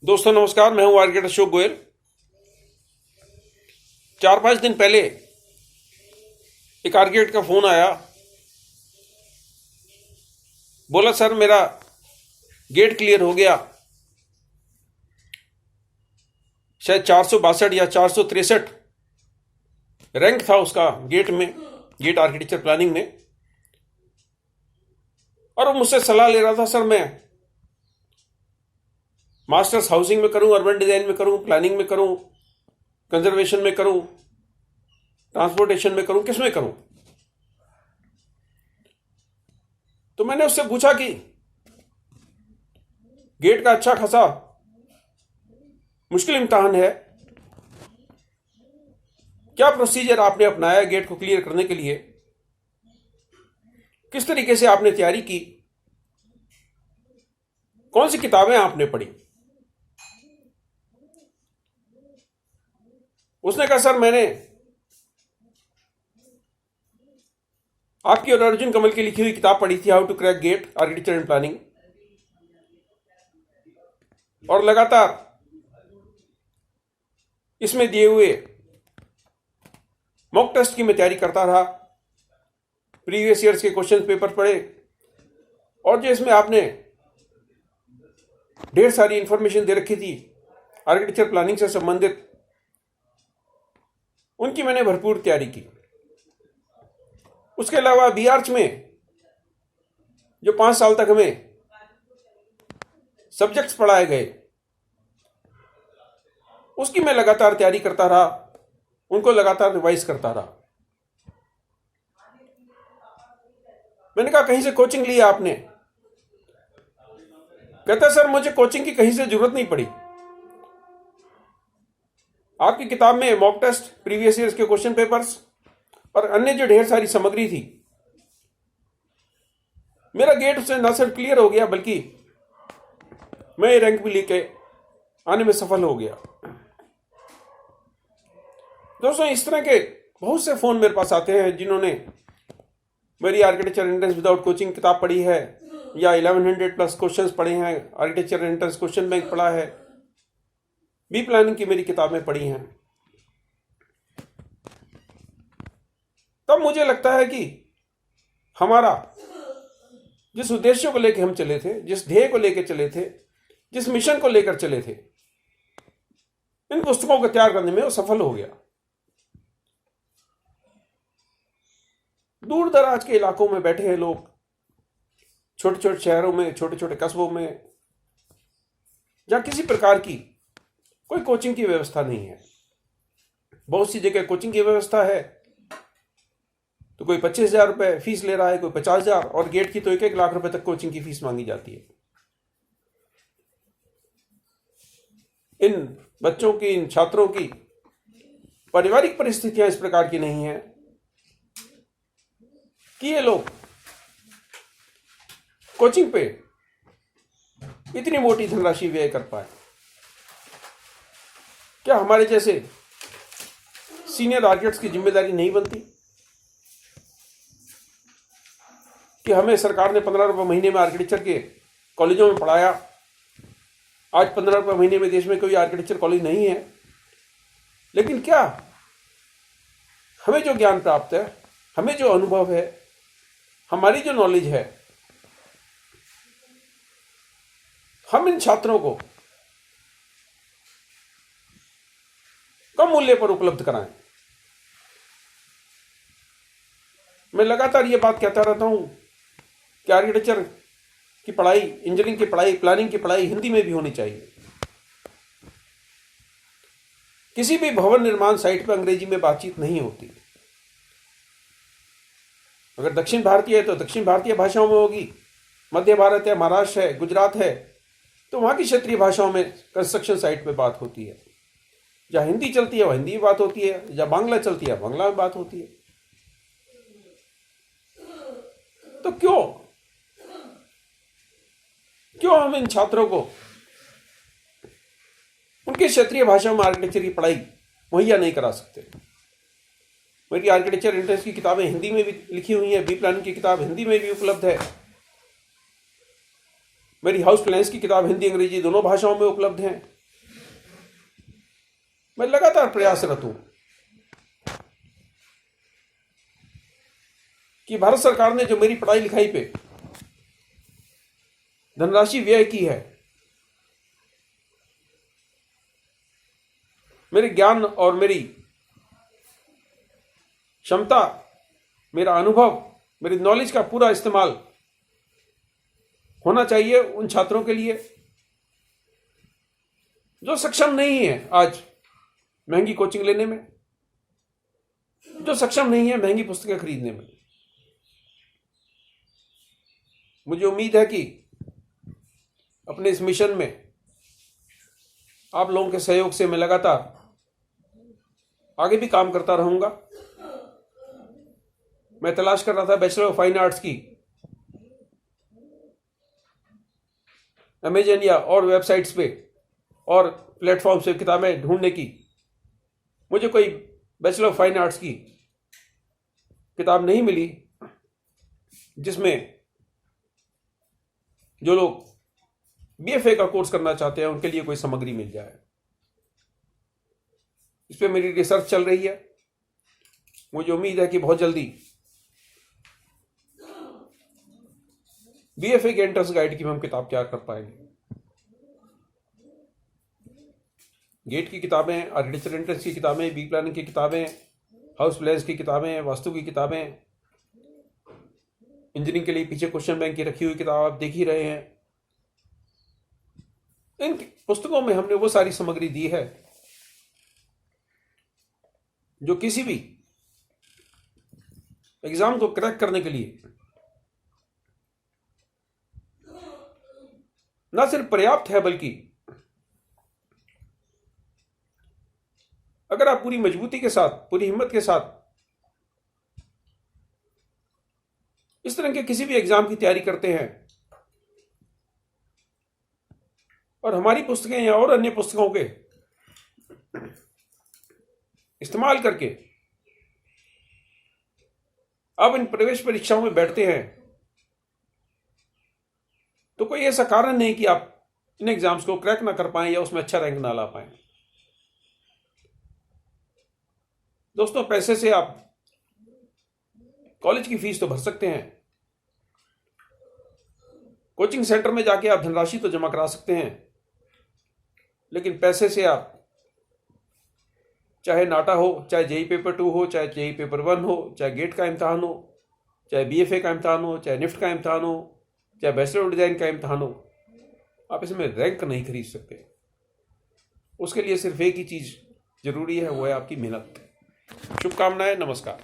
दोस्तों नमस्कार, मैं हूं आर्किटेक्ट अशोक गोयल। 4-5 दिन पहले एक आर्किटेक्ट का फोन आया। बोला सर मेरा गेट क्लियर हो गया। शायद 462 या 463 रैंक था उसका गेट में, गेट आर्किटेक्चर प्लानिंग में। और वो मुझसे सलाह ले रहा था, सर मैं मास्टर्स हाउसिंग में करूं, अर्बन डिजाइन में करूं, प्लानिंग में करूं, कंजर्वेशन में करूं, ट्रांसपोर्टेशन में करूं, किस में करूं। तो मैंने उससे पूछा कि गेट का अच्छा खासा मुश्किल इम्तिहान है, क्या प्रोसीजर आपने अपनाया गेट को क्लियर करने के लिए, किस तरीके से आपने तैयारी की, कौन सी किताबें आपने पढ़ी। उसने कहा सर मैंने आपकी और अर्जुन कमल की लिखी हुई किताब पढ़ी थी, how to crack GATE architecture and planning, और लगातार इसमें दिए हुए मॉक टेस्ट की मैं तैयारी करता रहा, प्रीवियस ईयर्स के क्वेश्चन पेपर पढ़े, और जो इसमें आपने ढेर सारी इंफॉर्मेशन दे रखी थी आर्किटेक्चर प्लानिंग से संबंधित, उनकी मैंने भरपूर तैयारी की। उसके अलावा बीआर्च में जो 5 साल तक हमें सब्जेक्ट्स पढ़ाए गए, उसकी मैं लगातार तैयारी करता रहा, उनको लगातार रिवाइज करता रहा। मैंने कहा कहीं से कोचिंग ली आपने? कहता सर मुझे कोचिंग की कहीं से जरूरत नहीं पड़ी, आपकी किताब में मॉक टेस्ट, प्रीवियस ईयर्स के क्वेश्चन पेपर्स और अन्य जो ढेर सारी सामग्री थी, मेरा गेट उससे न सिर्फ क्लियर हो गया बल्कि मैं रैंक भी लेके आने में सफल हो गया। दोस्तों इस तरह के बहुत से फोन मेरे पास आते हैं जिन्होंने मेरी आर्किटेक्चर एंट्रेंस विदाउट कोचिंग किताब पढ़ी है, या 1100 प्लस क्वेश्चंस पढ़े हैं, आर्किटेक्चर एंट्रेंस क्वेश्चन बैंक पढ़ा है, बी प्लानिंग की मेरी किताबें पढ़ी हैं। तब मुझे लगता है कि हमारा जिस उद्देश्य को लेकर हम चले थे, जिस ध्येय को लेकर चले थे, जिस मिशन को लेकर चले थे, इन पुस्तकों को तैयार करने में वो सफल हो गया। दूर दराज के इलाकों में बैठे हैं लोग, छोटे छोटे शहरों में, छोटे छोटे कस्बों में, जहां किसी प्रकार की कोई कोचिंग की व्यवस्था नहीं है। बहुत सी जगह कोचिंग की व्यवस्था है तो कोई 25,000 रुपए फीस ले रहा है, कोई 50,000, और गेट की तो 1-1 लाख रुपए तक कोचिंग की फीस मांगी जाती है। इन बच्चों की, इन छात्रों की पारिवारिक परिस्थितियां इस प्रकार की नहीं है कि ये लोग कोचिंग पे इतनी मोटी धनराशि व्यय कर पाए। क्या हमारे जैसे सीनियर आर्किटेक्ट्स की जिम्मेदारी नहीं बनती कि हमें सरकार ने 15 रुपए महीने में आर्किटेक्चर के कॉलेजों में पढ़ाया, आज 15 रुपए महीने में देश में कोई आर्किटेक्चर कॉलेज नहीं है, लेकिन क्या हमें जो ज्ञान प्राप्त है, हमें जो अनुभव है, हमारी जो नॉलेज है, हम इन छात्रों को कम मूल्य पर उपलब्ध कराएं। मैं लगातार ये बात कहता रहता हूं कि आर्किटेक्चर की पढ़ाई, इंजीनियरिंग की पढ़ाई, प्लानिंग की पढ़ाई हिंदी में भी होनी चाहिए। किसी भी भवन निर्माण साइट पर अंग्रेजी में बातचीत नहीं होती। अगर दक्षिण भारतीय है तो दक्षिण भारतीय भाषाओं में होगी, मध्य भारत है, महाराष्ट्र है, गुजरात है, तो वहां की क्षेत्रीय भाषाओं में कंस्ट्रक्शन साइट पे बात होती है। जहां हिंदी चलती है वह हिंदी में बात होती है, जहां बांग्ला चलती है बांग्ला में बात होती है। तो क्यों हम इन छात्रों को उनके क्षेत्रीय भाषा में आर्किटेक्चर की पढ़ाई मुहैया नहीं करा सकते? मेरी आर्किटेक्चर एंट्रेंस की किताबें हिंदी में भी लिखी हुई हैं, बी प्लानिंग की किताब हिंदी में भी उपलब्ध है। मेरी हाउस प्लान्स की किताब हिंदी अंग्रेजी दोनों भाषाओं में उपलब्ध है। मैं लगातार प्रयासरत हूं कि भारत सरकार ने जो मेरी पढ़ाई लिखाई पे धनराशि व्यय की है, मेरे ज्ञान और मेरी क्षमता, मेरा अनुभव, मेरी नॉलेज का पूरा इस्तेमाल होना चाहिए उन छात्रों के लिए जो सक्षम नहीं है आज महंगी कोचिंग लेने में, जो सक्षम नहीं है महंगी पुस्तकें खरीदने में। मुझे उम्मीद है कि अपने इस मिशन में आप लोगों के सहयोग से मैं लगातार आगे भी काम करता रहूंगा। मैं तलाश कर रहा था बैचलर ऑफ फाइन आर्ट्स की अमेजन या और वेबसाइट्स पे और प्लेटफॉर्म से किताबें ढूंढने की। मुझे कोई बैचलर ऑफ फाइन आर्ट्स की किताब नहीं मिली जिसमें जो लोग बीएफए का कोर्स करना चाहते हैं उनके लिए कोई सामग्री मिल जाए। इस पे मेरी रिसर्च चल रही है। मुझे उम्मीद है कि बहुत जल्दी बीएफए के एंट्रेंस गाइड की हम किताब तैयार कर पाएंगे। गेट की किताबें, आर्किटेक्चर एंट्रेंस की किताबें, बी प्लानिंग की किताबें, हाउस प्लान्स की किताबें, वास्तु की किताबें, इंजीनियरिंग के लिए पीछे क्वेश्चन बैंक की रखी हुई किताब आप देख ही रहे हैं। इन पुस्तकों में हमने वो सारी सामग्री दी है जो किसी भी एग्जाम को क्रैक करने के लिए ना सिर्फ पर्याप्त है, बल्कि अगर आप पूरी मजबूती के साथ, पूरी हिम्मत के साथ इस तरह के किसी भी एग्जाम की तैयारी करते हैं और हमारी पुस्तकें या और अन्य पुस्तकों के इस्तेमाल करके आप इन प्रवेश परीक्षाओं में बैठते हैं, तो कोई ऐसा कारण नहीं कि आप इन एग्जाम्स को क्रैक ना कर पाएं या उसमें अच्छा रैंक ना ला पाएं। दोस्तों, पैसे से आप कॉलेज की फीस तो भर सकते हैं, कोचिंग सेंटर में जाके आप धनराशि तो जमा करा सकते हैं, लेकिन पैसे से आप चाहे नाटा हो, चाहे जेई पेपर 2 हो, चाहे जेई पेपर 1 हो, चाहे गेट का इम्तहान हो, चाहे बीएफए का इम्तहान हो, चाहे निफ्ट का इम्तहान हो, चाहे बैचलर ऑफ डिजाइन का इम्तहान हो, आप इसमें रैंक नहीं खरीद सकते। उसके लिए सिर्फ एक ही चीज जरूरी है, वो है आपकी मेहनत। शुभकामनाएं। नमस्कार।